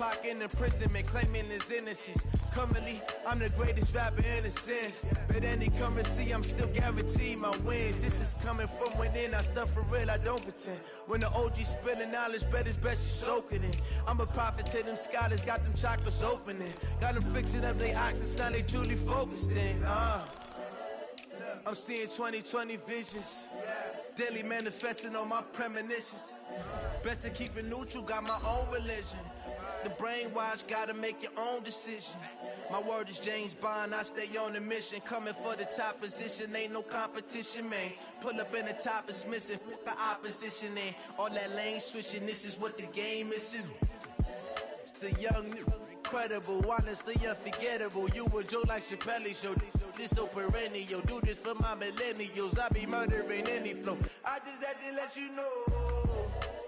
mocking imprisonment, claiming his innocence. Currently, I'm the greatest rapper in a sense. But any currency, I'm still guaranteed my wins. This is coming from within, I stuff for real, I don't pretend. When the OG spilling knowledge, bet it's best you soak it in. I'm a prophet to them scholars, got them chakras opening. Got them fixing up their octaves, now they truly focused in. I'm seeing 2020 visions. Daily manifesting on my premonitions. Best to keep it neutral, got my own religion. The brainwash, gotta make your own decision. My word is James Bond, I stay on a mission. Coming for the top position, ain't no competition, man. Pull up in the top is missing, the opposition in. All that lane switching, this is what the game is. It's the young, incredible, honestly unforgettable. You a Joe like Chappelle show. This so perennial, do this for my millennials. I be murdering any flow. I just had to let you know.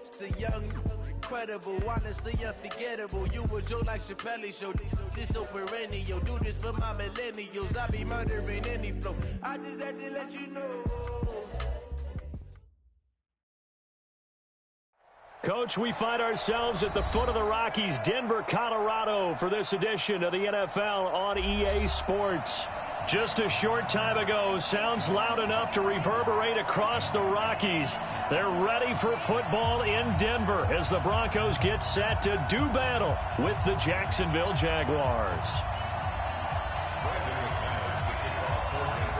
It's the young, incredible, honestly unforgettable. You a Joe like Chappelle show. This so perennial, do this for my millennials. I be murdering any flow. I just had to let you know. Coach, we find ourselves at the foot of the Rockies, Denver, Colorado, for this edition of the NFL on EA Sports. Just a short time ago, sounds loud enough to reverberate across the Rockies. They're ready for football in Denver as the Broncos get set to do battle with the Jacksonville Jaguars.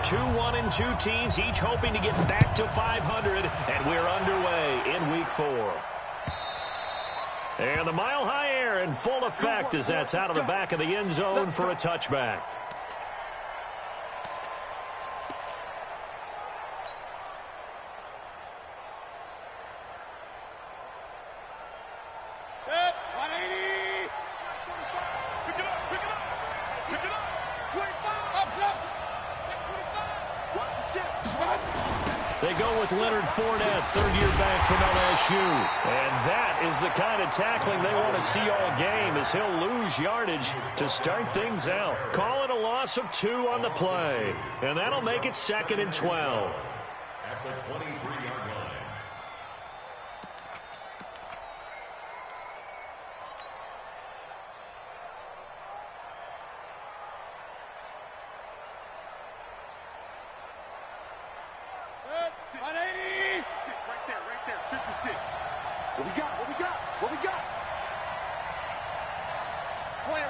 2-1-2 teams, each hoping to get back to 500, and we're underway in Week 4. And the mile-high air in full effect as that's out of the back of the end zone for a touchback. They go with Leonard Fournette, third-year back from LSU. And that is the kind of tackling they want to see all game as he'll lose yardage to start things out. Call it a loss of 2 on the play. And that'll make it 2nd and 12. At the 23-yard line. What we got? Point it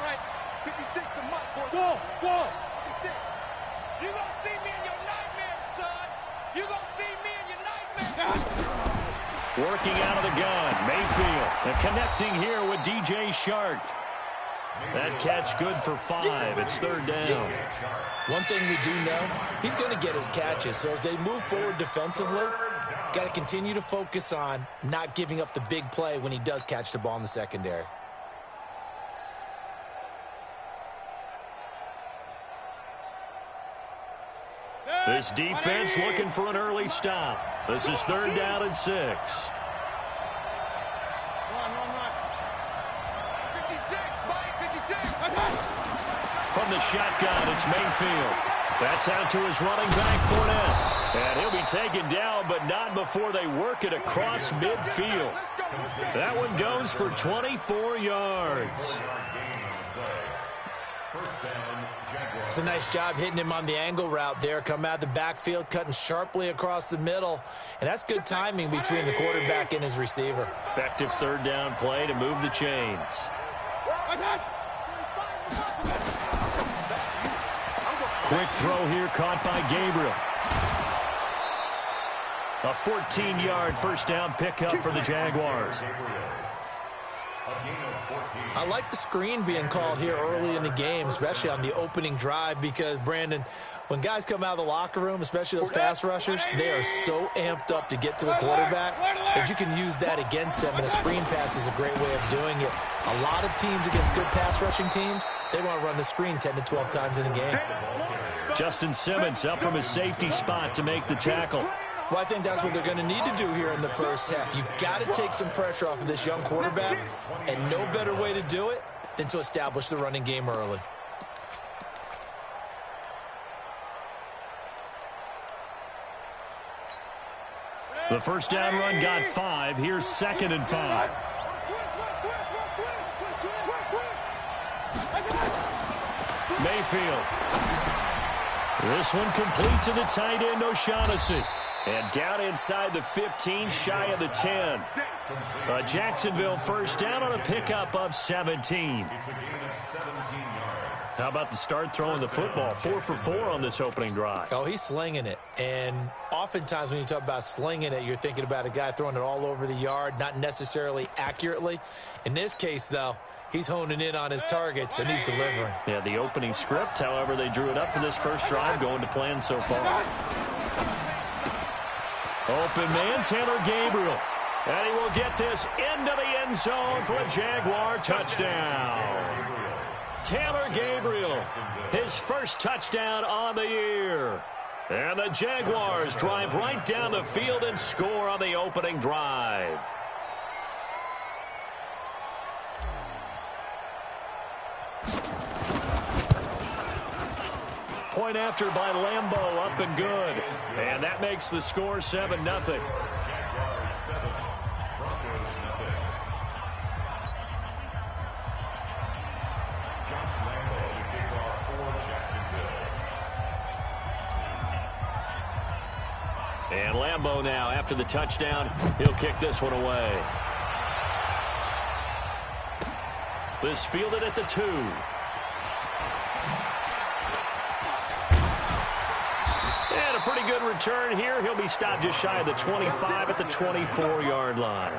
right. 56 the mark, boys. Go. 56. You gonna see me in your nightmares, son. You gonna see me in your nightmares. Working out of the gun, Mayfield. And connecting here with DJ Shark. That catch good for 5. It's 3rd down. One thing we do know, he's going to get his catches. So as they move forward defensively, got to continue to focus on not giving up the big play when he does catch the ball in the secondary. This defense looking for an early stop. This is 3rd down and 6. From the shotgun, it's Mayfield. That's out to his running back, Fournette. And he'll be taken down, but not before they work it across midfield. That one goes for 24 yards. It's a nice job hitting him on the angle route there. Come out the backfield, cutting sharply across the middle. And that's good timing between the quarterback and his receiver. Effective 3rd down play to move the chains. Quick throw here caught by Gabriel. A 14-yard first down pickup for the Jaguars. I like the screen being called here early in the game, especially on the opening drive, because, Brandon, when guys come out of the locker room, especially those pass rushers, they are so amped up to get to the quarterback that you can use that against them, and a screen pass is a great way of doing it. A lot of teams against good pass rushing teams, they want to run the screen 10 to 12 times in a game. Justin Simmons up from his safety spot to make the tackle. Well, I think that's what they're going to need to do here in the first half. You've got to take some pressure off of this young quarterback, and no better way to do it than to establish the running game early. The first down run got 5. Here's 2nd and 5. Mayfield. This one complete to the tight end, O'Shaughnessy. And down inside the 15, shy of the 10. A Jacksonville first down on a pickup of 17. How about the start throwing the football? 4 for 4 on this opening drive. Oh, he's slinging it. And oftentimes when you talk about slinging it, you're thinking about a guy throwing it all over the yard, not necessarily accurately. In this case, though, he's honing in on his targets, and he's delivering. Yeah, the opening script, however, they drew it up for this first drive, going to plan so far. Open man, Taylor Gabriel. And he will get this into the end zone for a Jaguar touchdown. Taylor Gabriel, his first touchdown on the year. And the Jaguars drive right down the field and score on the opening drive. Point after by Lambeau, up and good. And that makes the score 7-0. And Lambeau now, after the touchdown, he'll kick this one away. This fielded at the 2. And a pretty good return here. He'll be stopped just shy of the 25 at the 24-yard line.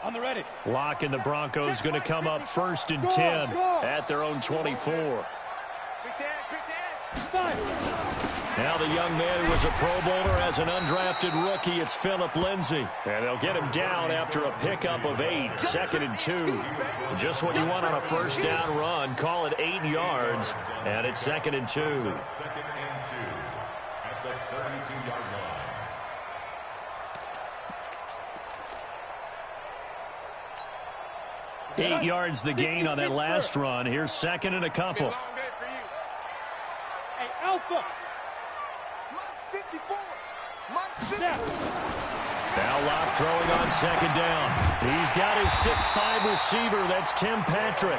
On the ready. Lock and the Broncos going to come up first and 10 at their own 24. Now the young man who was a Pro Bowler as an undrafted rookie, it's Philip Lindsay. And they'll get him down after a pickup of 8, 2nd and 2. Just what you want on a first down run. Call it 8 yards, and it's 2nd and 2. 2nd and 2 at the 32-yard line. 8 yards the gain on that last run. Here's 2nd and a couple. Hey, Alpha. Mike 54. Mike 50. Now Locke throwing on 2nd down. He's got his 6'5 receiver. That's Tim Patrick.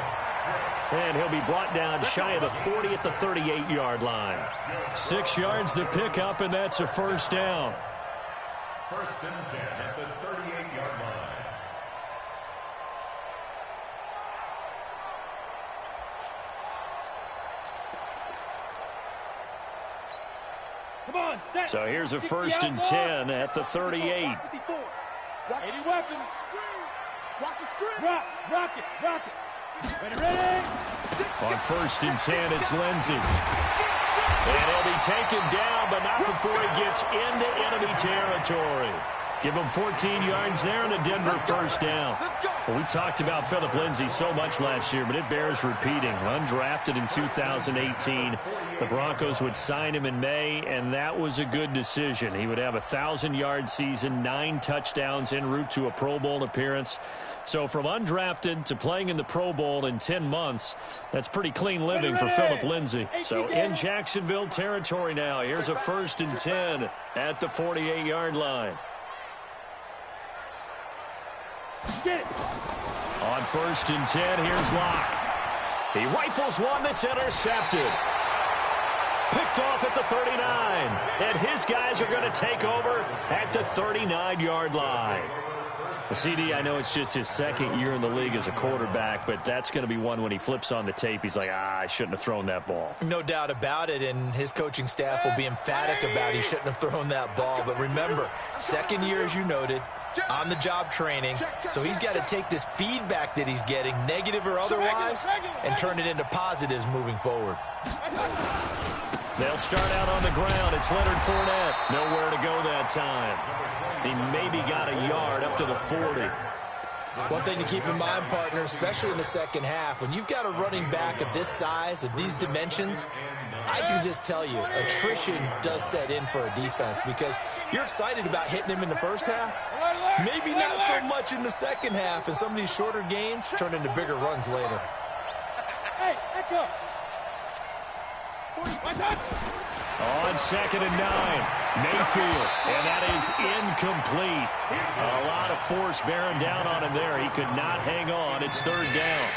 And he'll be brought down shy of the 40 at the 38-yard line. 6 yards the pickup, and that's a first down. 1st and 10 at the 38-yard line. Come on, set. So here's a 1st and 10 at the 38. 80 weapons. Watch the screen. Rock it. Ready. On 1st and 10, it's Lindsay. And he'll be taken down, but not before he gets into enemy territory. Give him 14 yards there and a Denver first down. Well, we talked about Philip Lindsay so much last year, but it bears repeating. Undrafted in 2018. The Broncos would sign him in May, and that was a good decision. He would have a 1,000-yard season, 9 touchdowns en route to a Pro Bowl appearance. So from undrafted to playing in the Pro Bowl in 10 months, that's pretty clean living for Philip Lindsay. So in Jacksonville territory now, here's a 1st and 10 at the 48-yard line. Get it. On 1st and 10, here's Locke. He rifles one that's intercepted. Picked off at the 39. And his guys are going to take over at the 39-yard line. The CD, I know it's just his 2nd year in the league as a quarterback, but that's going to be one when he flips on the tape. He's like, I shouldn't have thrown that ball. No doubt about it, and his coaching staff will be emphatic about he shouldn't have thrown that ball. But remember, 2nd year, as you noted, on-the-job training, so he's got to take this feedback that he's getting, negative or otherwise, and turn it into positives moving forward. They'll start out on the ground. It's Leonard Fournette. Nowhere to go that time. He maybe got a yard up to the 40. One thing to keep in mind, partner, especially in the second half, when you've got a running back of this size, of these dimensions, I can just tell you, attrition does set in for a defense because you're excited about hitting him in the first half. Maybe not so much in the second half, and some of these shorter gains turn into bigger runs later. Hey, echo. On 2nd and 9, Mayfield, and that is incomplete. A lot of force bearing down on him there. He could not hang on. It's 3rd down.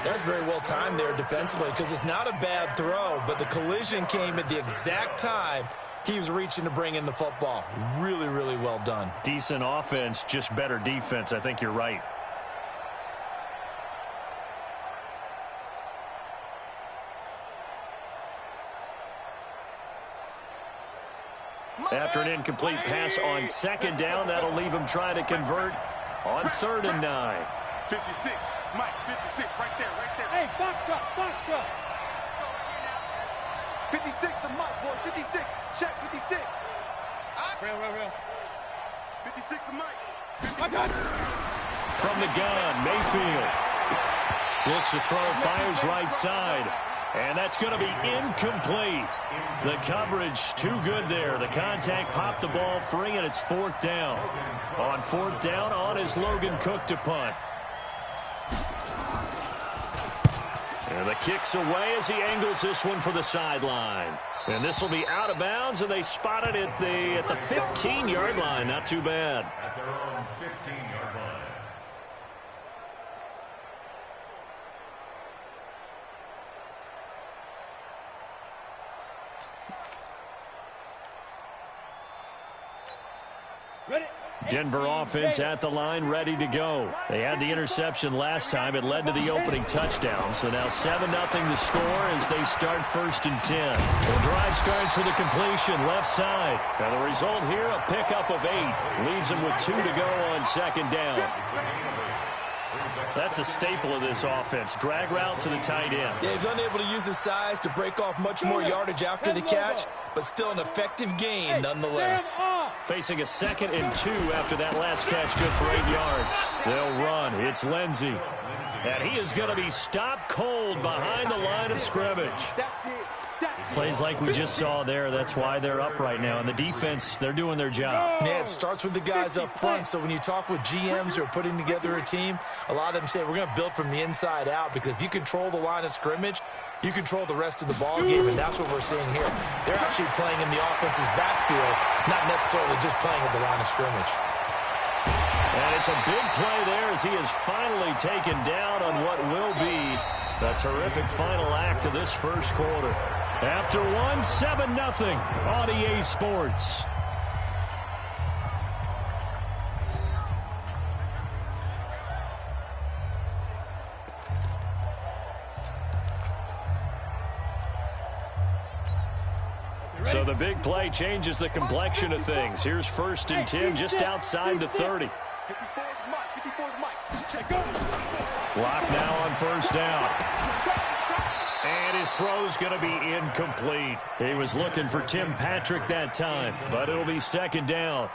That's very well timed there defensively because it's not a bad throw, but the collision came at the exact time he was reaching to bring in the football. Really, really well done. Decent offense, just better defense. I think you're right. After an incomplete pass on 2nd down, that'll leave him trying to convert on 3rd and 9. 56, Mike, 56, right there. Hey, box truck. 56 to Mike, boy, 56. Check, 56. Real. 56 to Mike. From the gun, Mayfield looks to throw, fires right side. And that's going to be incomplete. The coverage too good there. The contact popped the ball free, and it's 4th down. On 4th down, on is Logan Cook to punt. And the kick's away as he angles this one for the sideline. And this will be out of bounds, and they spot it at the 15-yard line. Not too bad. At their own 15-yard line. Denver offense at the line, ready to go. They had the interception last time. It led to the opening touchdown. So now 7-0 to score as they start 1st and 10. The drive starts with a completion left side. Now the result here, a pickup of 8. Leaves them with 2 to go on 2nd down. That's a staple of this offense. Drag route to the tight end. Yeah, he's unable to use his size to break off much more yardage after the catch, but still an effective gain nonetheless. Facing a 2nd and 2 after that last catch, good for 8 yards. They'll run. It's Lindsey. And he is going to be stopped cold behind the line of scrimmage. Plays like we just saw there. That's why they're up right now. And the defense, they're doing their job. Yeah, it starts with the guys up front. So when you talk with GMs who are putting together a team, a lot of them say we're going to build from the inside out, because if you control the line of scrimmage, you control the rest of the ball game, and that's what we're seeing here. They're actually playing in the offense's backfield, not necessarily just playing at the line of scrimmage. And it's a big play there as he is finally taken down on what will be a terrific final act of this first quarter. After 7-0 on EA Sports. So the big play changes the complexion of things. Here's 1st and 10 just outside the 30. Block now on 1st down. And his throw's going to be incomplete. He was looking for Tim Patrick that time, but it'll be 2nd down.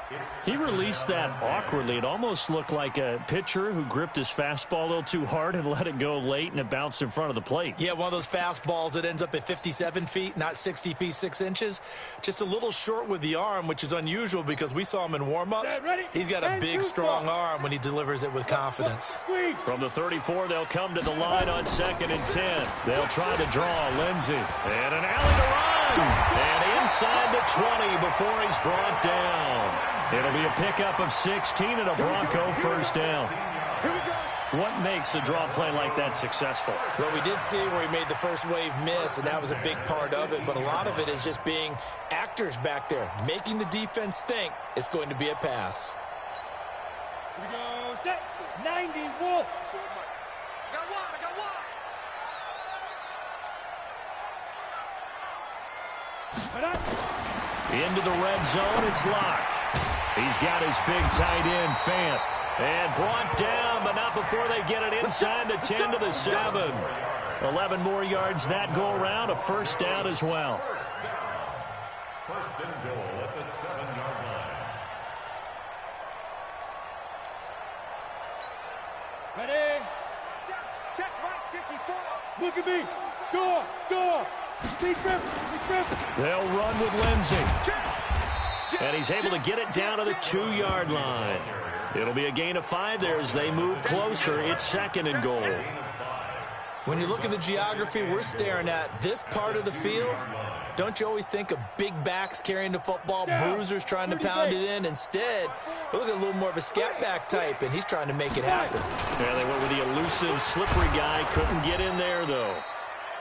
He released that awkwardly. It almost looked like a pitcher who gripped his fastball a little too hard and let it go late, and it bounced in front of the plate. Yeah, one of those fastballs that ends up at 57 feet, not 60 feet, 6 inches. Just a little short with the arm, which is unusual because we saw him in warm-ups. He's got a big, strong arm when he delivers it with confidence. From the 34, they'll come to the line on 2nd and 10. They'll try to draw Lindsey. And an alley to run. And inside the 20 before he's brought down. It'll be a pickup of 16 and a Bronco 1st down. What makes a draw play like that successful? Well, we did see where he made the first wave miss, and that was a big part of it. But a lot of it is just being actors back there, making the defense think it's going to be a pass. Here we go. Set. 90 Wolf. Into the red zone, it's Locke. He's got his big tight end, Fant. And brought down, but not before they get it inside the 10 to the 7. 11 more yards that go around, a 1st down as well. 1st and goal at the 7-yard line. Ready? Check right 54. Look at me. Go. Be tripping. They'll run with Lindsey. And he's able to get it down to the 2-yard line. It'll be a gain of 5 there as they move closer. It's 2nd and goal. When you look at the geography we're staring at, this part of the field, don't you always think of big backs carrying the football, bruisers trying to pound it in? Instead, look at a little more of a scat back type, and he's trying to make it happen. Yeah, they went with the elusive, slippery guy. Couldn't get in there, though.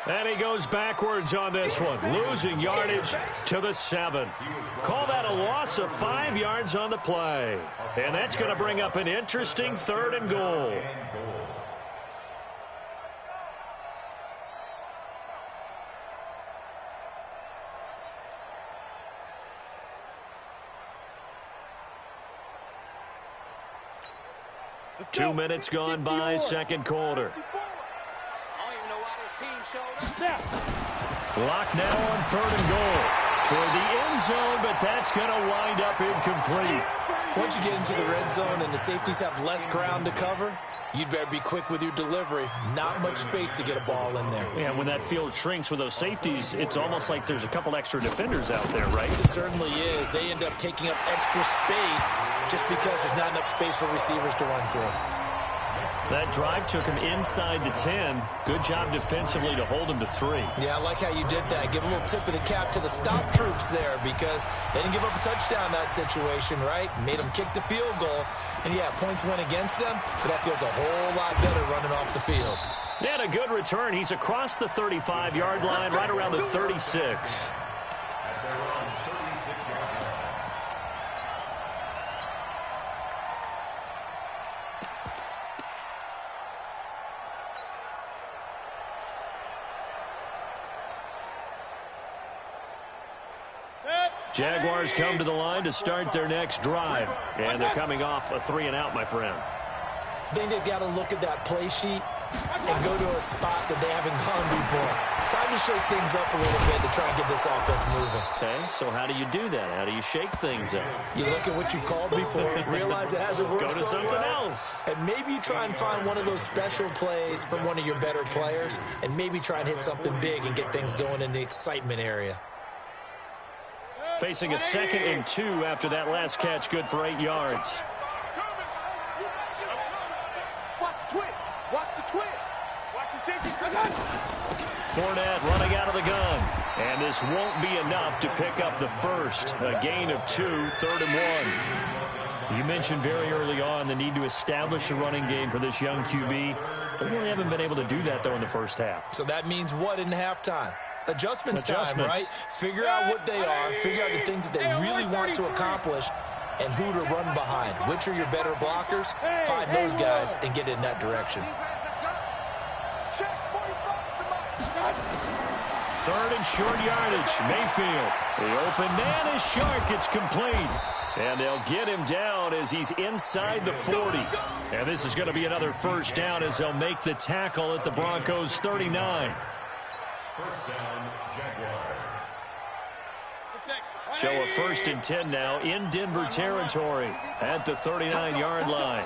And he goes backwards on this one, losing yardage to the 7. Call that a loss of 5 yards on the play. And that's going to bring up an interesting 3rd and goal. Two minutes gone by, second quarter. Clock now on 3rd and goal. Toward the end zone, but that's going to wind up incomplete. Once you get into the red zone and the safeties have less ground to cover, you'd better be quick with your delivery. Not much space to get a ball in there. Yeah, when that field shrinks with those safeties, it's almost like there's a couple extra defenders out there, right? It certainly is. They end up taking up extra space just because there's not enough space for receivers to run through. That drive took him inside the 10. Good job defensively to hold him to 3. Yeah, I like how you did that. Give a little tip of the cap to the stop troops there because they didn't give up a touchdown in that situation, right? Made them kick the field goal. And, yeah, points went against them, but that feels a whole lot better running off the field. And a good return. He's across the 35-yard line, right around the 36. Jaguars come to the line to start their next drive. And they're coming off a 3-and-out, my friend. I think they've got to look at that play sheet and go to a spot that they haven't gone before. Time to shake things up a little bit to try and get this offense moving. Okay, so how do you do that? How do you shake things up? You look at what you've called before, realize it hasn't worked Go to so something well, else. and maybe you try and find one of those special plays from one of your better players, and maybe try and hit something big and get things going in the excitement area. Facing a 2nd and 2 after that last catch, good for 8 yards. Watch the twist. Watch the twist. Watch the safety. Fournette running out of the gun. And this won't be enough to pick up the first. A gain of 2, 3rd and 1. You mentioned very early on the need to establish a running game for this young QB. They really haven't been able to do that, though, in the first half. So that means what in halftime? Adjustments time, right? Figure out what they are, figure out the things that they really want to accomplish, and who to run behind. Which are your better blockers? Find those guys and get in that direction. 3rd and short yardage. Mayfield. The open man is short. It's complete. And they'll get him down as he's inside the 40. And this is going to be another first down as they'll make the tackle at the Broncos' 39. First down, Jaguars. So a 1st and 10 now in Denver territory at the 39-yard line.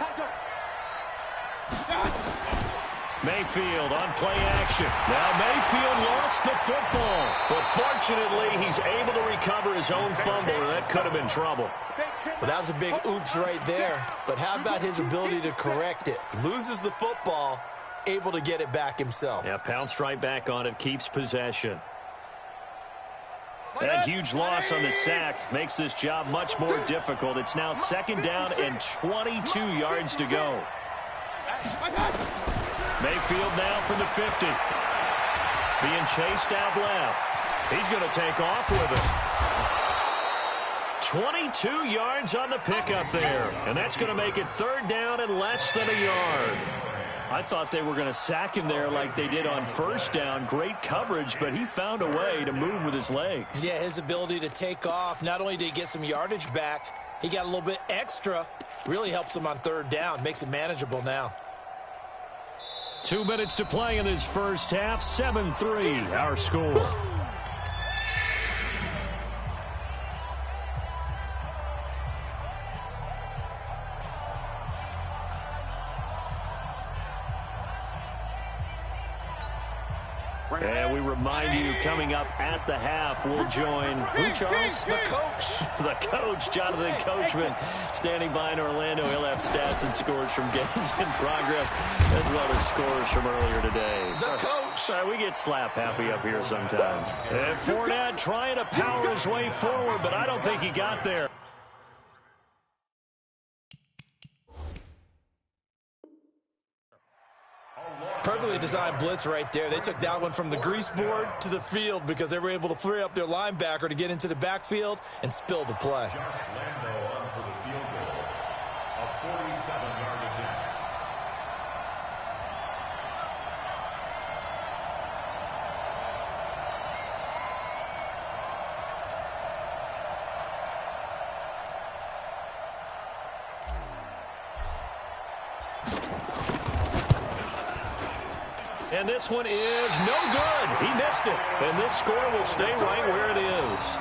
Mayfield on play action. Now Mayfield lost the football, but fortunately he's able to recover his own fumble, and that could have been trouble. Well, that was a big oops right there, but how about his ability to correct it? Loses the football, able to get it back himself. Yeah, pounced right back on it, keeps possession. That huge loss on the sack makes this job much more difficult. It's now 2nd down and 22 yards to go. Mayfield now from the 50. Being chased out left. He's going to take off with it. 22 yards on the pickup there. And that's going to make it 3rd down and less than a yard. I thought they were going to sack him there like they did on 1st down. Great coverage, but he found a way to move with his legs. Yeah, his ability to take off, not only did he get some yardage back, he got a little bit extra. Really helps him on 3rd down, makes it manageable now. 2 minutes to play in this first half. 7-3, our score. And we remind you, coming up at the half, we'll join who, Charles? The coach. The coach, Jonathan Coachman, standing by in Orlando. He'll have stats and scores from games in progress, as well as scores from earlier today. The coach. We get slap happy up here sometimes. And Fournette trying to power his way forward, but I don't think he got there. Perfectly designed blitz right there. They took that one from the grease board to the field because they were able to free up their linebacker to get into the backfield and spill the play. Josh Lando on for the field goal. A 47-yard attempt. And this one is no good. He missed it. And this score will stay right where it is.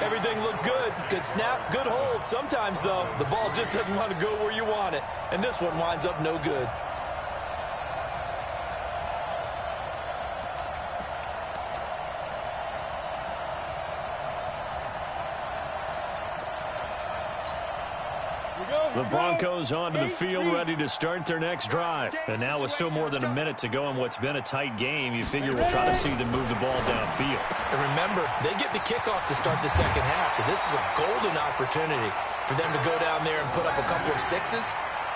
Everything looked good. Good snap, good hold. Sometimes, though, the ball just doesn't want to go where you want it. And this one winds up no good. The Broncos onto the field ready to start their next drive. And now with still more than a minute to go in what's been a tight game, you figure we'll try to see them move the ball downfield. And remember, they get the kickoff to start the second half, so this is a golden opportunity for them to go down there and put up a couple of sixes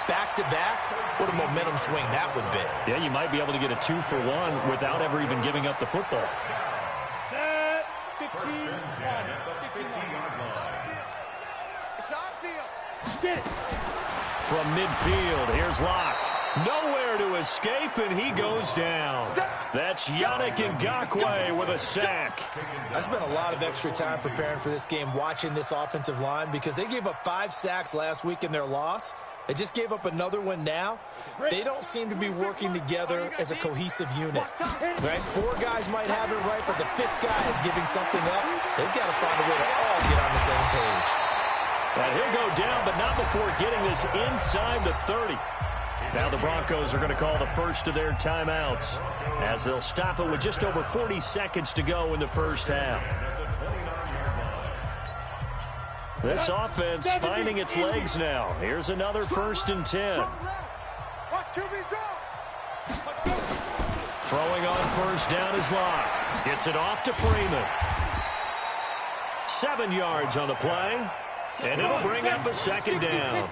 back-to-back. What a momentum swing that would be. Yeah, you might be able to get a 2-for-1 without ever even giving up the football. Set. 15. 15 at the 50-yard line. It's our field. From midfield, here's Locke. Nowhere to escape, and he goes down. That's Yannick Ngakoue with a sack. I spent a lot of extra time preparing for this game watching this offensive line because they gave up 5 sacks last week in their loss. They just gave up another one now. They don't seem to be working together as a cohesive unit. Right? 4 guys might have it right, but the 5th guy is giving something up. They've got to find a way to all get on the same page. And he'll go down, but not before getting this inside the 30. Now the Broncos are going to call the first of their timeouts as they'll stop it with just over 40 seconds to go in the first half. This offense finding its legs now. Here's another 1st and 10. Throwing on 1st down is Locke. Gets it off to Freeman. 7 yards on the play. And it'll bring up a 2nd down.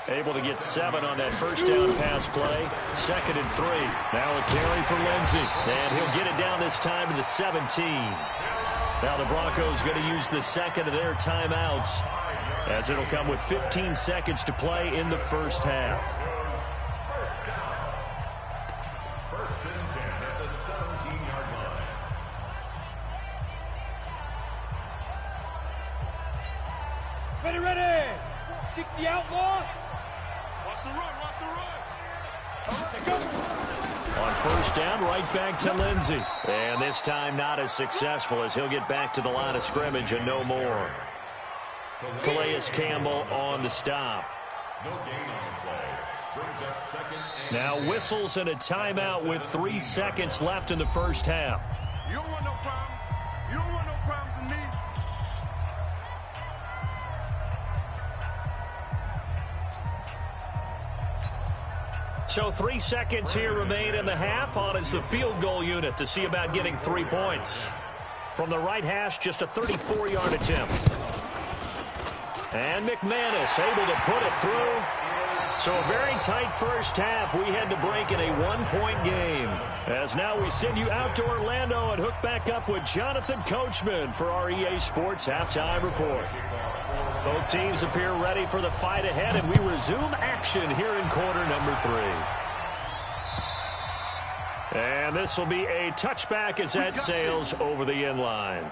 Able to get 7 on that 1st down pass play. 2nd and 3. Now a carry for Lindsey. And he'll get it down this time to the 17. Now the Broncos going to use the 2nd of their timeouts as it'll come with 15 seconds to play in the first half. 1st and 10 at the 17-yard line. Ready. 60 outlaw. Watch the run. On 1st down, right back to Lindsey. And this time not as successful as he'll get back to the line of scrimmage and no more. Calais Campbell on the stop. No gain on the play. Brings up 2nd and Now whistles and a timeout with 3 seconds left in the first half. You don't want no problem. You don't want no problems with me. So 3 seconds here remain in the half. On is the field goal unit to see about getting 3 points. From the right hash, just a 34-yard attempt. And McManus able to put it through. So a very tight first half. We had to break in a 1-point game. As now we send you out to Orlando and hook back up with Jonathan Coachman for our EA Sports Halftime Report. Both teams appear ready for the fight ahead, and we resume action here in quarter number 3. And this will be a touchback as that sails over the end line.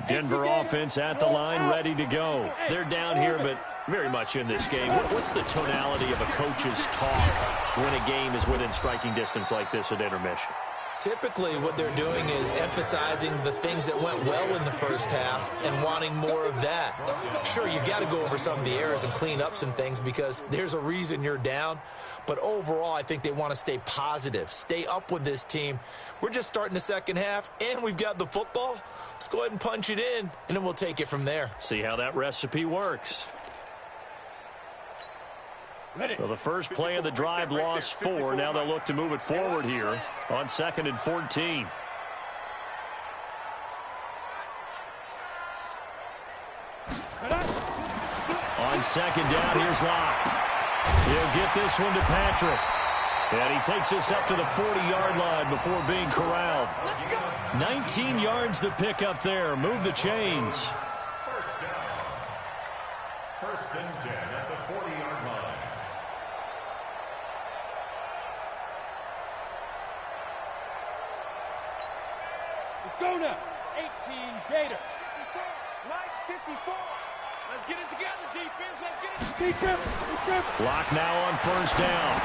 Denver offense at the line, ready to go. They're down here, but very much in this game. What's the tonality of a coach's talk when a game is within striking distance like this at intermission? Typically, what they're doing is emphasizing the things that went well in the first half and wanting more of that. Sure, you've got to go over some of the errors and clean up some things because there's a reason you're down. But overall, I think they want to stay positive, stay up with this team. We're just starting the second half, and we've got the football. Let's go ahead and punch it in, and then we'll take it from there. See how that recipe works. So the first play of the drive lost 4. Now they'll look to move it forward here on 2nd and 14. On 2nd down, here's Locke. He'll get this one to Patrick. And he takes us up to the 40-yard line before being corralled. 19 yards to pick up there. Move the chains. First down. 1st and 10 at the 40-yard line. Let's go now. 18 Gator. 54. Let's get it together, defense. Let's get it. Be careful. Lock now on 1st down.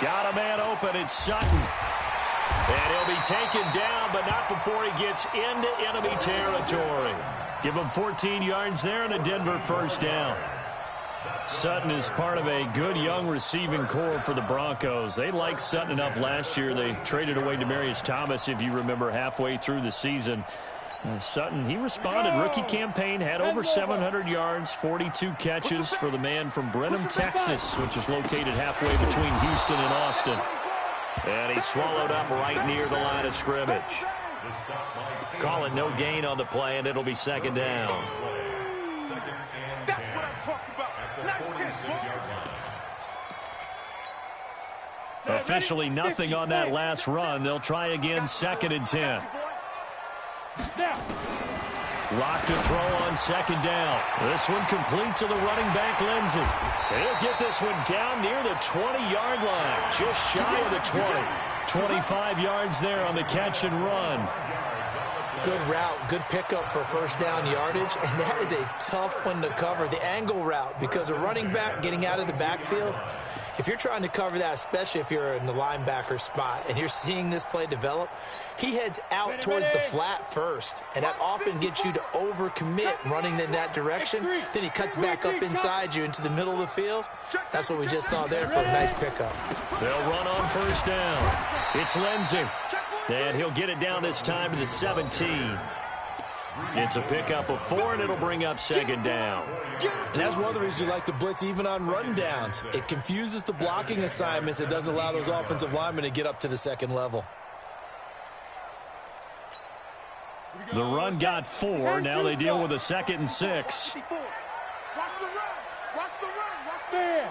Got a man open. It's Sutton. And he'll be taken down, but not before he gets into enemy territory. Give him 14 yards there and a Denver 1st down. Sutton is part of a good young receiving core for the Broncos. They liked Sutton enough last year. They traded away Demaryius Thomas, if you remember, halfway through the season. Sutton, he responded. Rookie campaign, had over 700 yards, 42 catches for the man from Brenham, Texas, which is located halfway between Houston and Austin. And he swallowed up right near the line of scrimmage. Call it no gain on the play, and it'll be 2nd down. That's what I'm talking about. Nice catch, Officially nothing on that last run. They'll try again, 2nd and 10. Lock to throw on 2nd down. This one complete to the running back, Lindsey. He'll get this one down near the 20-yard line, just shy of the 20. 25 yards there on the catch and run. Good route, good pickup for 1st down yardage, and that is a tough one to cover, the angle route, because a running back getting out of the backfield, if you're trying to cover that, especially if you're in the linebacker spot and you're seeing this play develop, he heads out towards the flat first, and that often gets you to overcommit running in that direction. Then he cuts back up inside you into the middle of the field. That's what we just saw there for a nice pickup. They'll run on 1st down. It's Lindsey. And he'll get it down this time to the 17. It's a pickup of 4, and it'll bring up 2nd down. And that's one of the reasons you like to blitz even on run downs. It confuses the blocking assignments. It doesn't allow those offensive linemen to get up to the 2nd level. The run got 4. Now they deal with a 2nd and 6. Watch the run. Watch the run. Watch there.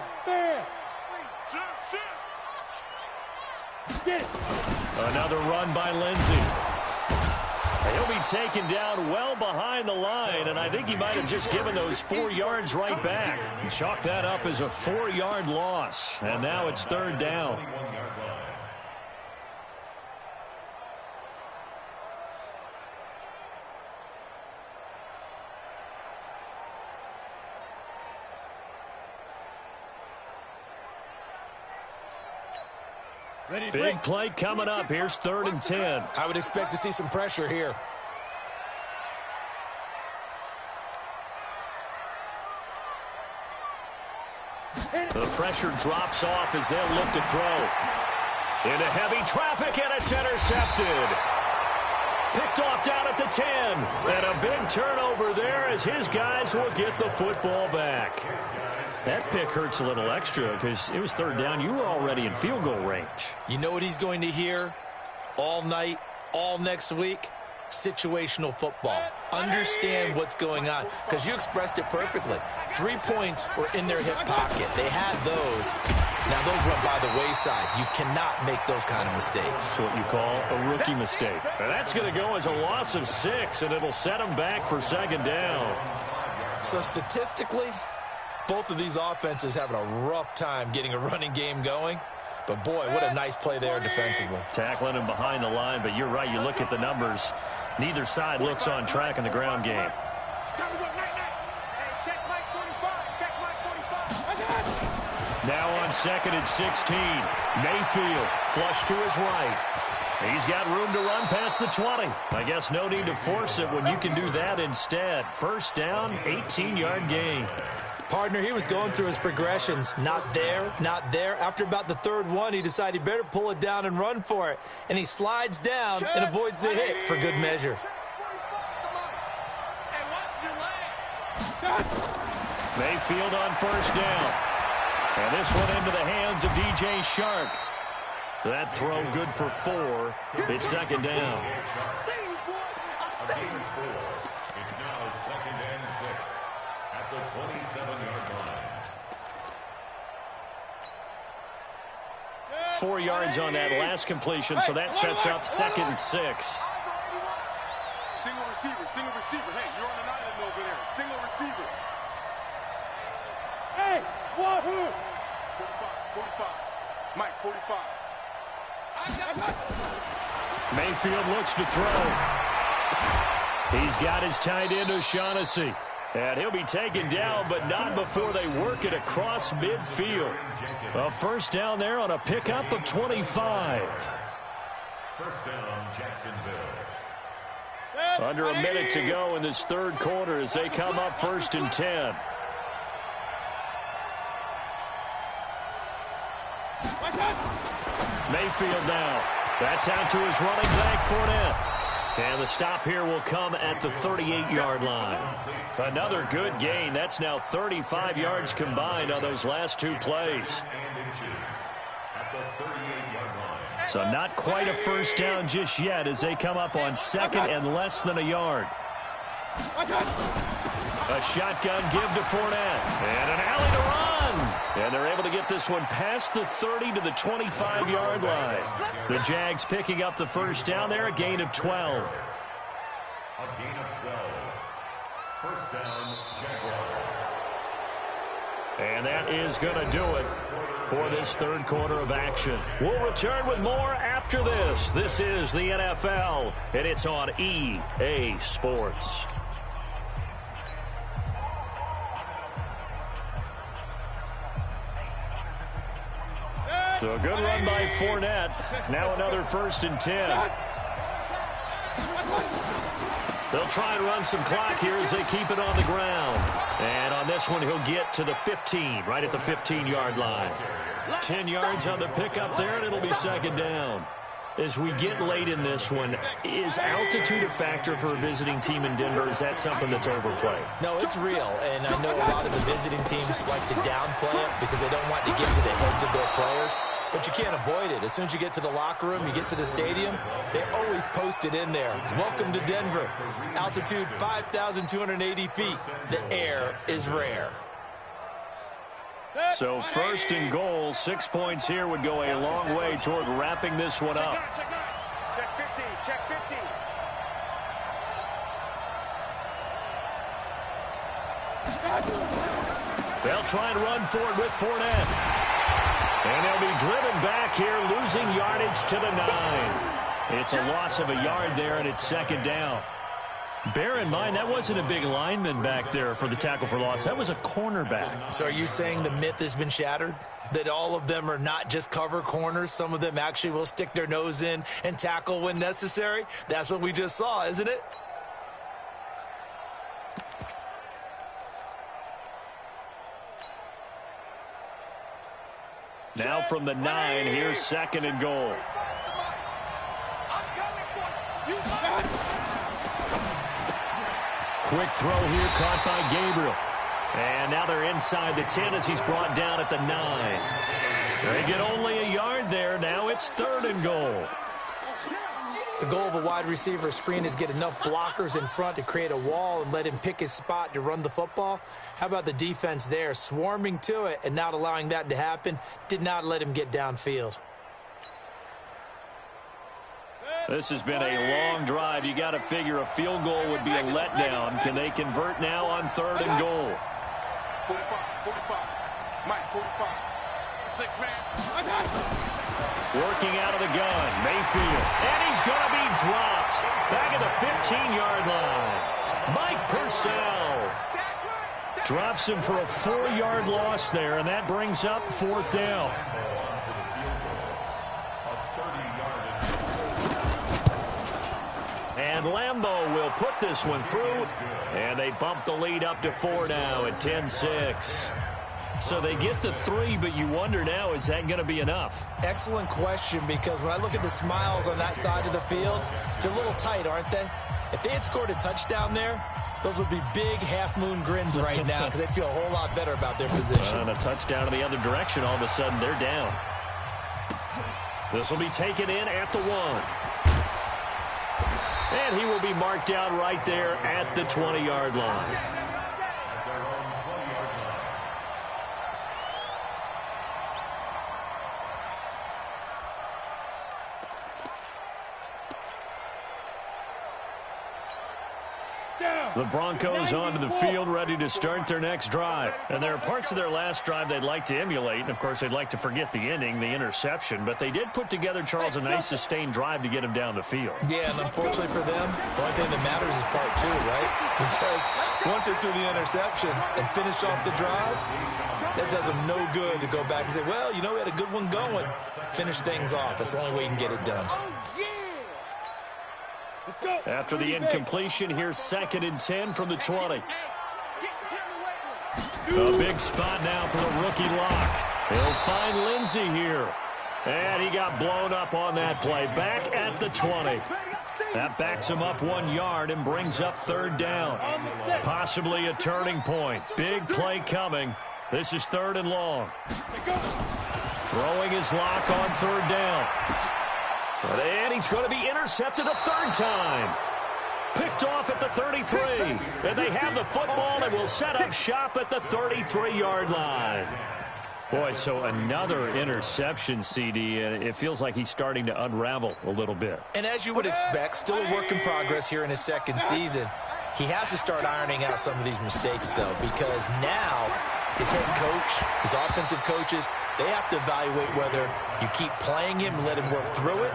Get it. Another run by Lindsey. He'll be taken down well behind the line, and I think he might have just given those 4 yards right back. Chalk that up as a 4-yard loss, and now it's 3rd down. Big play coming up. Here's 3rd and 10. I would expect to see some pressure here. The pressure drops off as they'll look to throw. Into heavy traffic, and it's intercepted. Picked off down at the 10. And a big turnover there as his guys will get the football back. That pick hurts a little extra because it was 3rd down. You were already in field goal range. You know what he's going to hear all night, all next week? Situational football. Understand what's going on, because you expressed it perfectly. 3 points were in their hip pocket. They had those. Now those went by the wayside. You cannot make those kind of mistakes. That's what you call a rookie mistake. And that's going to go as a loss of 6, and it'll set them back for 2nd down. So statistically, both of these offenses having a rough time getting a running game going. But, boy, what a nice play there defensively. Tackling him behind the line, but you're right. You look at the numbers. Neither side looks on track in the ground game. Now on 2nd and 16. Mayfield flush to his right. He's got room to run past the 20. I guess no need to force it when you can do that instead. First down, 18-yard gain. Partner, he was going through his progressions. Not there, not there. After about the third one, he decided he better pull it down and run for it. And he slides down and avoids the hit for good measure. Mayfield on first down. And this one into the hands of DJ Shark. That throw good for 4. It's second down. A gain of 4. It's now second and 6 at the 27-yard line. 4 yards on that last completion, so that sets up second and 6. Single receiver, single receiver. Hey, you're on an island over there. Single receiver. Hey, what? 45. Mike, 45. Mayfield looks to throw. He's got his tight end O'Shaughnessy. And he'll be taken down, but not before they work it across midfield. A first down there on a pickup of 25. First down, Jacksonville. Under a minute to go in this third quarter as they come up first and 10. Mayfield now. That's out to his running back, Fournette. And the stop here will come at the 38-yard line. Another good gain. That's now 35 yards combined on those last 2 plays. So not quite a first down just yet as they come up on second and less than a yard. A shotgun give to Fournette. And an alley to run. And they're able to get this one past the 30 to the 25-yard line. The Jags picking up the first down there, a gain of 12. A gain of 12. First down, Jaguars. And that is going to do it for this third quarter of action. We'll return with more after this. This is the NFL, and it's on EA Sports. So a good run by Fournette. Now another first and 10. They'll try and run some clock here as they keep it on the ground. And on this one, he'll get to the 15, right at the 15-yard line. 10 yards on the pickup there, and it'll be second down. As we get late in this one, is altitude a factor for a visiting team in Denver? Is that something that's overplayed? No, it's real, and I know a lot of the visiting teams like to downplay it because they don't want to get to the heads of their players, but you can't avoid it. As soon as you get to the locker room, you get to the stadium, they always post it in there. Welcome to Denver. Altitude 5,280 feet. The air is rare. So first and goal, 6 points here would go a long way toward wrapping this one up. Check 15, check 15. They'll try and run for it with Fournette. And they'll be driven back here, losing yardage to the 9. It's a loss of a yard there, and it's second down. Bear in mind, that wasn't a big lineman back there for the tackle for loss. That was a cornerback. So are you saying the myth has been shattered? That all of them are not just cover corners? Some of them actually will stick their nose in and tackle when necessary? That's what we just saw, isn't it? Now from the 9, here's second and goal. Quick throw here caught by Gabriel. And now they're inside the 10 as he's brought down at the 9. They get only a yard there. Now it's third and goal. The goal of a wide receiver screen is get enough blockers in front to create a wall and let him pick his spot to run the football. How about the defense there, swarming to it and not allowing that to happen? Did not let him get downfield. This has been a long drive. You got to figure a field goal would be a letdown. Can they convert now on third and goal? 45. Mike, 45. 6-man. Working out of the gun, Mayfield. And he's going to be dropped. Back at the 15-yard line. Mike Purcell drops him for a 4-yard loss there, and that brings up fourth down. Lambeau will put this one through, and they bump the lead up to 4 now at 10-6. So they get the 3, but you wonder now, is that going to be enough? Excellent question, because when I look at the smiles on that side of the field, they're a little tight, aren't they? If they had scored a touchdown there, those would be big half-moon grins right now because they'd feel a whole lot better about their position. And a touchdown in the other direction, all of a sudden they're down. This will be taken in at the 1. And he will be marked down right there at the 20-yard line. The Broncos onto the field, ready to start their next drive. And there are parts of their last drive they'd like to emulate. And, of course, they'd like to forget the ending, the interception. But they did put together, Charles, a nice sustained drive to get him down the field. Yeah, and unfortunately for them, the only thing that matters is part 2, right? Because once they threw the interception and finished off the drive, that does them no good to go back and say, well, you know, we had a good one going. Finish things off. That's the only way you can get it done. After the incompletion, here's 2nd and 10 from the 20. A big spot now for the rookie Locke. He'll find Lindsey here. And he got blown up on that play. Back at the 20. That backs him up 1 yard and brings up 3rd down. Possibly a turning point. Big play coming. This is 3rd and long. Throwing his Locke on 3rd down. And he's going to be intercepted a 3rd time. Picked off at the 33. And they have the football and will set up shop at the 33-yard line. Boy, so another interception, CD. It feels like he's starting to unravel a little bit. And as you would expect, still a work in progress here in his 2nd season. He has to start ironing out some of these mistakes, though, because now his head coach, his offensive coaches, they have to evaluate whether you keep playing him and let him work through it,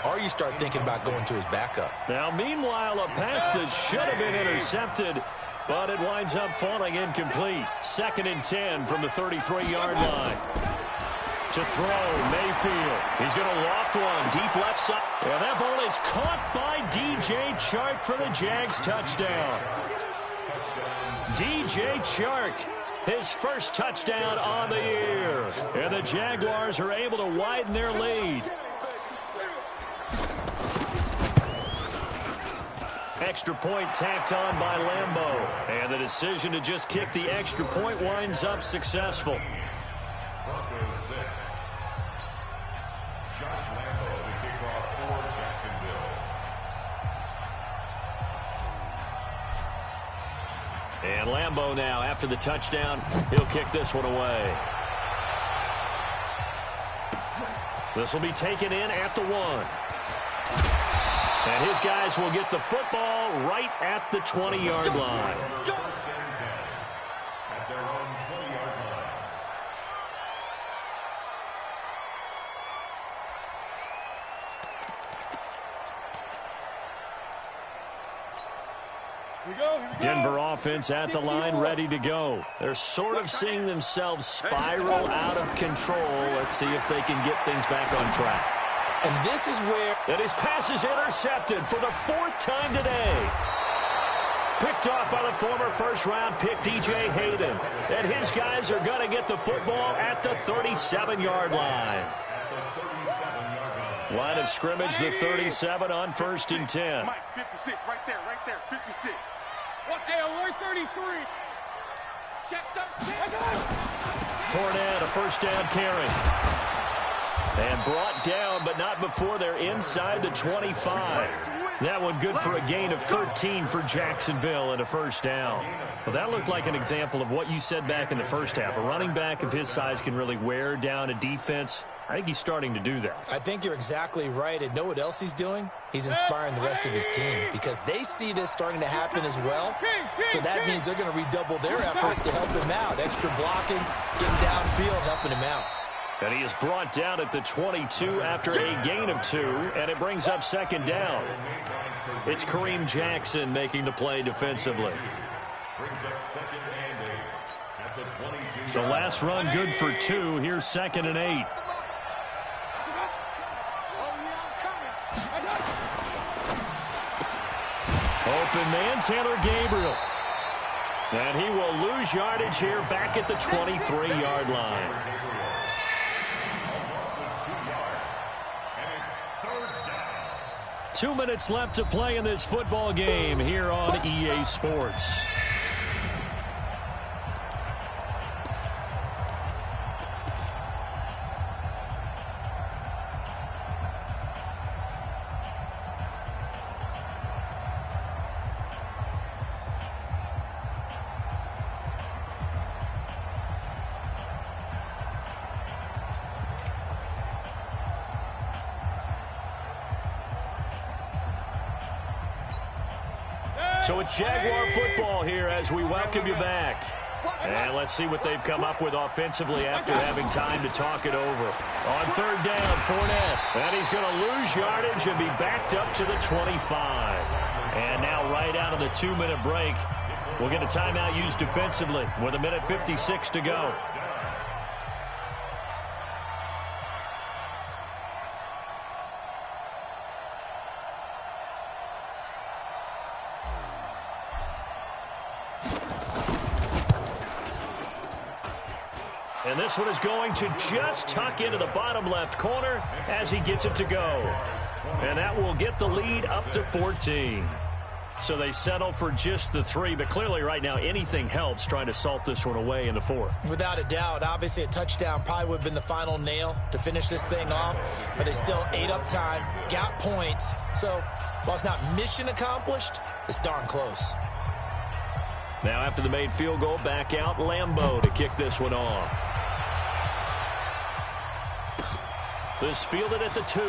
or you start thinking about going to his backup. Now, meanwhile, a pass that should have been intercepted, but it winds up falling incomplete. 2nd and 10 from the 33-yard line. To throw, Mayfield. He's going to loft one, deep left side. And that ball is caught by DJ Chark for the Jags touchdown. DJ Chark, his first touchdown on the year. And the Jaguars are able to widen their lead. Extra point tacked on by Lambeau. And the decision to just kick the extra point winds up successful. Broncos 6. Josh Lambeau to kick off for Jacksonville. And Lambeau now, after the touchdown, he'll kick this one away. This will be taken in at the 1. And his guys will get the football right at the 20-yard line. First and 10 at their own 20-yard line. Denver offense at the line, ready to go. They're sort of seeing themselves spiral out of control. Let's see if they can get things back on track. And this is where... And his pass is intercepted for the 4th time today. Picked off by the former first-round pick, DJ Hayden. And his guys are going to get the football at the 37-yard line. Line of scrimmage, the 37 on 1st and 10. Mike, 56, right there, 56. Watch out, Roy, 33. Checked up. Fournette, a first down carry. And brought down, but not before they're inside the 25. That one good for a gain of 13 for Jacksonville and a first down. Well, that looked like an example of what you said back in the first half. A running back of his size can really wear down a defense. I think he's starting to do that. I think you're exactly right. And know what else he's doing? He's inspiring the rest of his team because they see this starting to happen as well. So that means they're going to redouble their efforts to help him out. Extra blocking, getting downfield, helping him out. And he is brought down at the 22 after a gain of 2, and it brings up 2nd down. It's Kareem Jackson making the play defensively. Brings up 2nd and 8 at the 22. The last run good for 2. Here's 2nd and 8. Open man, Taylor Gabriel. And he will lose yardage here back at the 23-yard line. 2 minutes left to play in this football game here on EA Sports. So it's Jaguar football here as we welcome you back. And let's see what they've come up with offensively after having time to talk it over. On third down, Fournette. And he's going to lose yardage and be backed up to the 25. And now right out of the 2-minute break, we'll get a timeout used defensively with 1:56 to go. And this one is going to just tuck into the bottom left corner as he gets it to go. And that will get the lead up to 14. So they settle for just the 3, but clearly right now anything helps trying to salt this one away in the 4th. Without a doubt, obviously a touchdown probably would have been the final nail to finish this thing off, but they still ate up time, got points. So while it's not mission accomplished, it's darn close. Now after the made field goal, back out Lambeau to kick this one off. This fielded at the 2.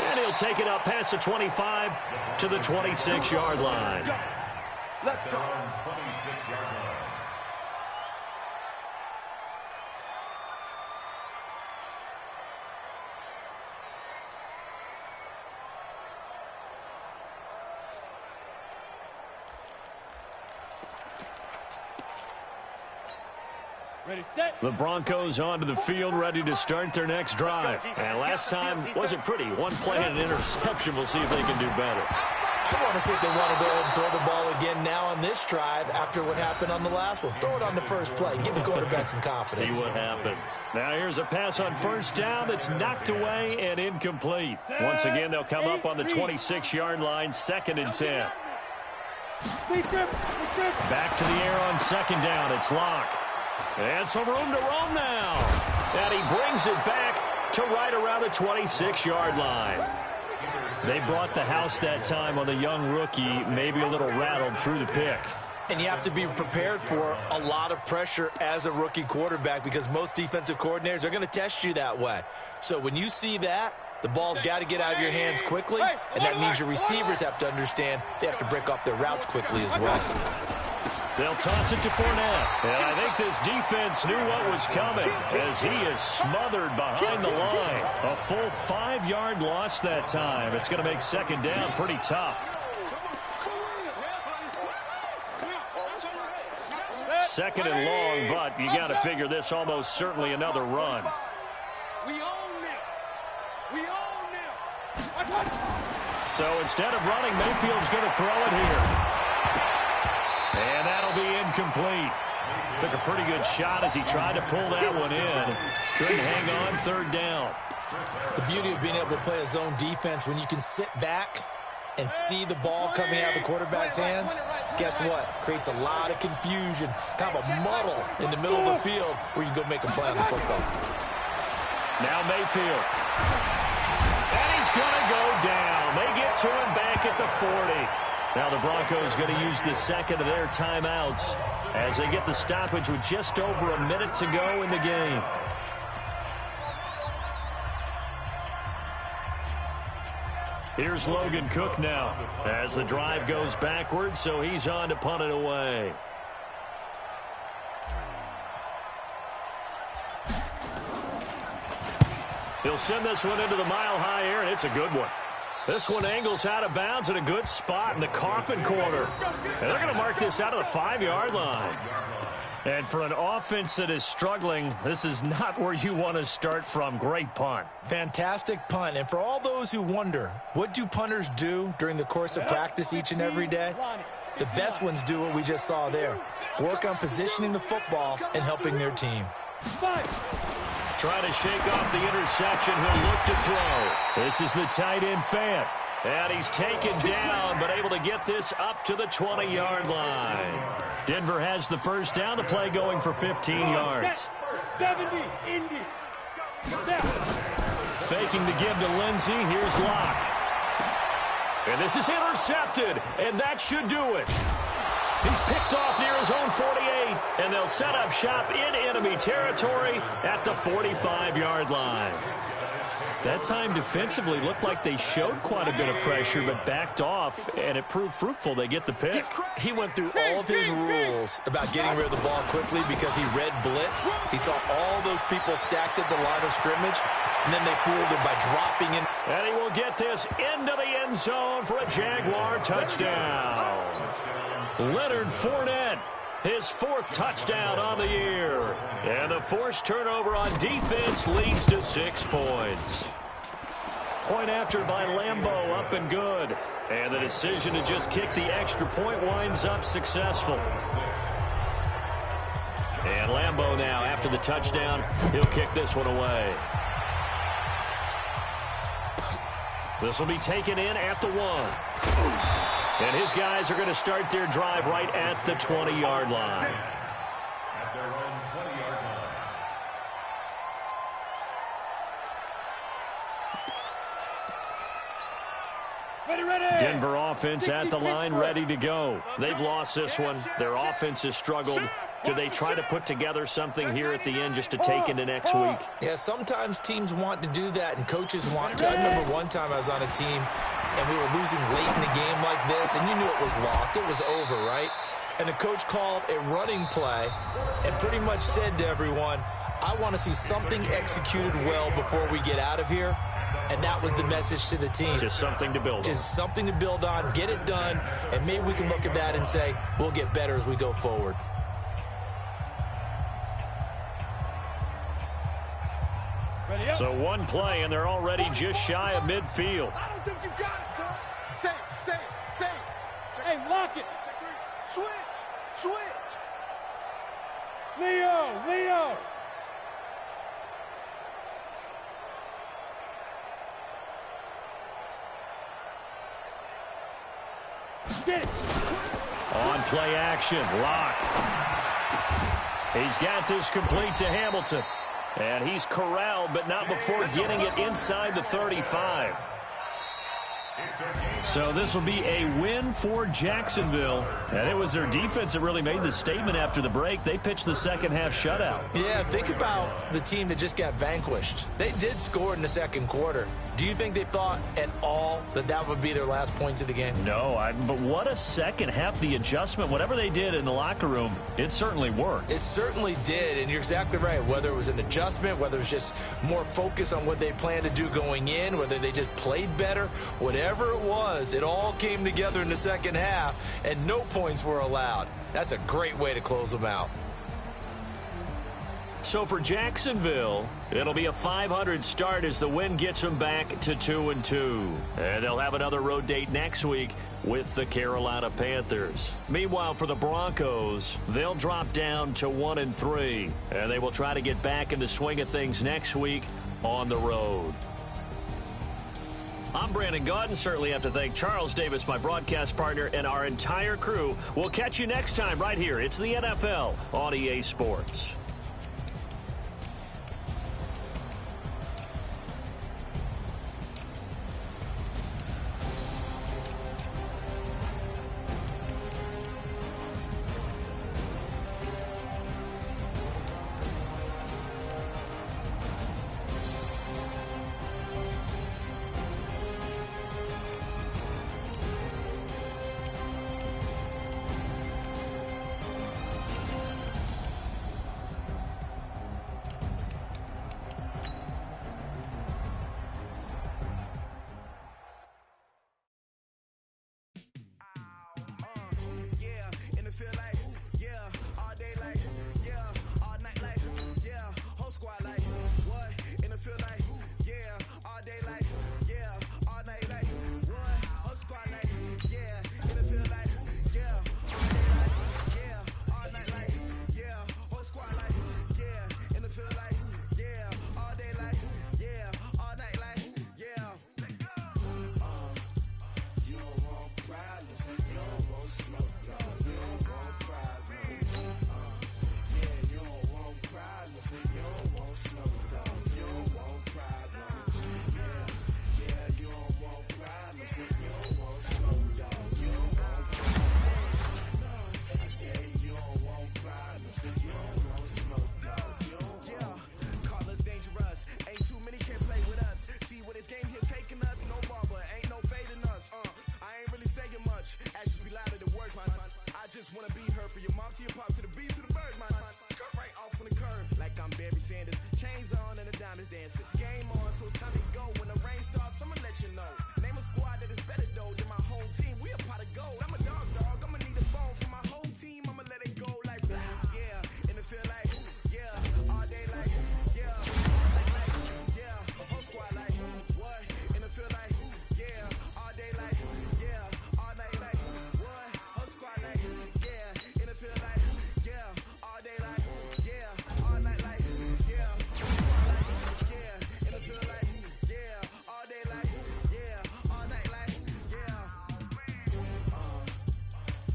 And he'll take it up past the 25 to the 26-yard line. Let's go. 26-yard line. The Broncos onto the field, ready to start their next drive. And last time wasn't pretty. One play and an interception. We'll see if they can do better. I want to see if they want to go ahead and throw the ball again now on this drive after what happened on the last one. Throw it on the first play. Give the quarterback some confidence. See what happens. Now here's a pass on first down that's knocked away and incomplete. Once again, they'll come up on the 26-yard line, 2nd and 10. Back to the air on 2nd down. It's Locke. And some room to roam now. And he brings it back to right around the 26-yard line. They brought the house that time on the young rookie, maybe a little rattled through the pick. And you have to be prepared for a lot of pressure as a rookie quarterback because most defensive coordinators are going to test you that way. So when you see that, the ball's got to get out of your hands quickly, and that means your receivers have to understand they have to break off their routes quickly as well. They'll toss it to Fournette. And I think this defense knew what was coming as he is smothered behind the line. A full 5-yard loss that time. It's going to make 2nd down pretty tough. 2nd and long, but you got to figure this almost certainly another run. We own them. We own them. So instead of running, Mayfield's going to throw it here. And that'll be incomplete. Took a pretty good shot as he tried to pull that one in. Couldn't hang on 3rd down. The beauty of being able to play a zone defense when you can sit back and see the ball coming out of the quarterback's hands, guess what? Creates a lot of confusion, kind of a muddle in the middle of the field where you can go make a play on the football. Now Mayfield. And he's going to go down. They get to him back at the 40. Now the Broncos going to use the 2nd of their timeouts as they get the stoppage with just over a minute to go in the game. Here's Logan Cook now as the drive goes backwards, so he's on to punt it away. He'll send this one into the mile-high air, and it's a good one. This one angles out of bounds at a good spot in the coffin corner. And they're going to mark this out of the 5-yard line. And for an offense that is struggling, this is not where you want to start from. Great punt. Fantastic punt. And for all those who wonder, what do punters do during the course of practice each and every day? The best ones do what we just saw there. Work on positioning the football and helping their team. Trying to shake off the interception. He'll look to throw. This is the tight end Fant. And he's taken down, but able to get this up to the 20-yard line. Denver has the first down. The play going for 15 yards. 70, Indy. Faking the give to Lindsey. Here's Locke. And this is intercepted, and that should do it. He's picked off near his own 48, and they'll set up shop in enemy territory at the 45-yard line. That time defensively looked like they showed quite a bit of pressure, but backed off, and it proved fruitful. They get the pick. He went through all of his rules about getting rid of the ball quickly because he read blitz. He saw all those people stacked at the line of scrimmage, and then they fooled him by dropping in. And he will get this into the end zone for a Jaguar touchdown. Leonard Fournette, his 4th touchdown on the year. And the forced turnover on defense leads to 6 points. Point after by Lambeau, up and good. And the decision to just kick the extra point winds up successful. And Lambeau now, after the touchdown, he'll kick this one away. This will be taken in at the 1. And his guys are going to start their drive right at the 20-yard line. At their own 20-yard line. Ready. Denver offense at the line, ready to go. They've lost this one. Their offense has struggled. Do they try to put together something here at the end just to take into next week? Yeah, sometimes teams want to do that, and coaches want to. I remember one time I was on a team, and we were losing late in the game like this, and you knew it was lost. It was over, right? And the coach called a running play and pretty much said to everyone, I want to see something executed well before we get out of here. And that was the message to the team. Just something to build on. Just something to build on, get it done, and maybe we can look at that and say, we'll get better as we go forward. So one play, and they're already just shy of midfield. I don't think you got it, son. Say it. Hey, lock it. Switch. Leo. Get it. On play action, Locke. He's got this complete to Hamilton. And he's corralled, but not before getting it inside the 35. So this will be a win for Jacksonville. And it was their defense that really made the statement after the break. They pitched the second-half shutout. Yeah, think about the team that just got vanquished. They did score in the second quarter. Do you think they thought at all that that would be their last points of the game? No, but what a second half. The adjustment, whatever they did in the locker room, it certainly worked. It certainly did, and you're exactly right. Whether it was an adjustment, whether it was just more focus on what they planned to do going in, whether they just played better, whatever it was, it all came together in the second half, and no points were allowed. That's a great way to close them out. So for Jacksonville, it'll be a 500 start as the win gets them back to 2-2. And they'll have another road date next week with the Carolina Panthers. Meanwhile, for the Broncos, they'll drop down to 1-3. And they will try to get back in the swing of things next week on the road. I'm Brandon Gaudin. Certainly have to thank Charles Davis, my broadcast partner, and our entire crew. We'll catch you next time right here. It's the NFL on EA Sports. dancing. Game on, so it's time to go. When the rain starts, I'ma let you know. Name a squad that is better though than my home team. We a pot of gold. I'm a dog. I'ma need a bone for my whole team. I'ma let it go like yeah. In the field like yeah. All day like yeah. Like yeah. Whole squad like what? In the field like yeah. All day like yeah. All night like what? Whole squad like yeah. In the field like yeah. All day like yeah. All night like yeah. Whole squad like yeah. In the field like yeah. All day like yeah. All night like yeah.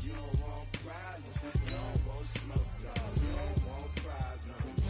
You don't want problems. You don't want smoke, no. You don't want problems.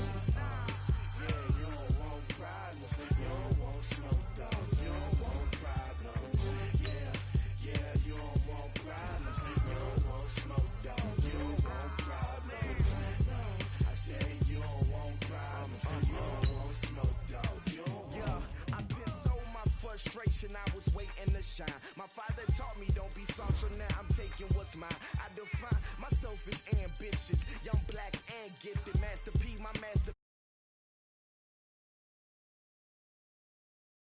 Yeah, you don't want problems. You don't want smoke, dog. You don't want problems. Yeah, you don't want problems. You don't want smoke, dog. You don't want problems. No, I said you don't want problems. You don't want smoke, dog. You don't want. Yeah, I pissed so my frustration. I was waiting to shine. My father taught me don't be soft, so now I'm taking what's mine. I define myself as ambitious, young, black, and gifted. Master P, my master.